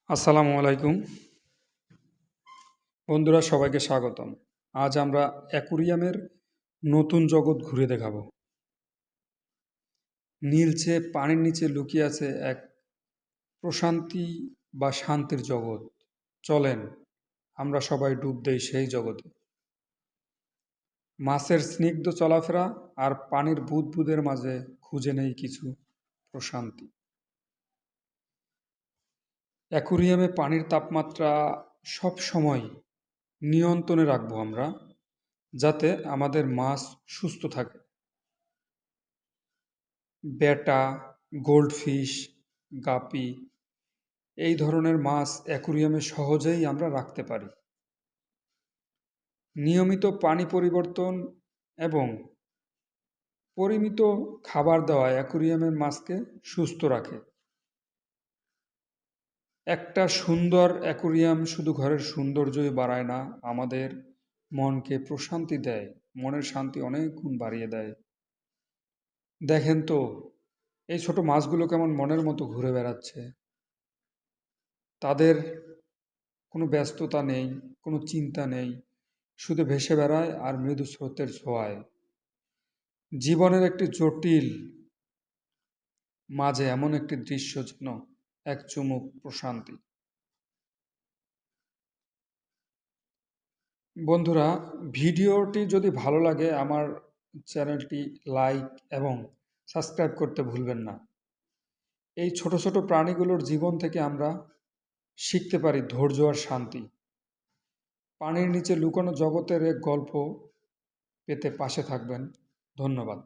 আসসালামু আলাইকুম বন্ধুরা, সবাইকে স্বাগতম। আজ আমরা অ্যাকুরিয়ামের নতুন জগৎ ঘুরে দেখাবো। নীলচে পানির নিচে লুকিয়ে আছে এক প্রশান্তি বা শান্তির জগৎ। চলেন আমরা সবাই ডুব দেই সেই জগতে। মাছের স্নিগ্ধ চলাফেরা আর পানির বুদবুদের মাঝে খুঁজে নেই কিছু প্রশান্তি। অ্যাকুরিয়ামে পানির তাপমাত্রা সব সময় নিয়ন্ত্রণে রাখবো আমরা, যাতে আমাদের মাছ সুস্থ থাকে। ব্যাটা, গোল্ডফিশ, গাপি এই ধরনের মাছ অ্যাকুরিয়ামে সহজেই আমরা রাখতে পারি। নিয়মিত পানি পরিবর্তন এবং পরিমিত খাবার দেওয়া অ্যাকুরিয়ামের মাছকে সুস্থ রাখে। একটা সুন্দর অ্যাকুরিয়াম শুধু ঘরের সৌন্দর্যই বাড়ায় না, আমাদের মনকে প্রশান্তি দেয়, মনের শান্তি অনেক গুণ বাড়িয়ে দেয়। দেখেন তো, এই ছোট মাছগুলো কেমন মনের মতো ঘুরে বেড়াচ্ছে। তাদের কোনো ব্যস্ততা নেই, কোনো চিন্তা নেই, শুধু ভেসে বেড়ায় আর মৃদু স্রোতের ছোঁয়ায়। জীবনের একটি জটিল মাঝে এমন একটি দৃশ্য যেন এক চুমুক প্রশান্তি। বন্ধুরা, ভিডিওটি যদি ভালো লাগে আমার চ্যানেলটি লাইক এবং সাবস্ক্রাইব করতে ভুলবেন না। এই ছোট ছোট প্রাণীগুলোর জীবন থেকে আমরা শিখতে পারি ধৈর্য আর শান্তি। পানির নিচে লুকানো জগতের এক গল্প পেতে পাশে থাকবেন। ধন্যবাদ।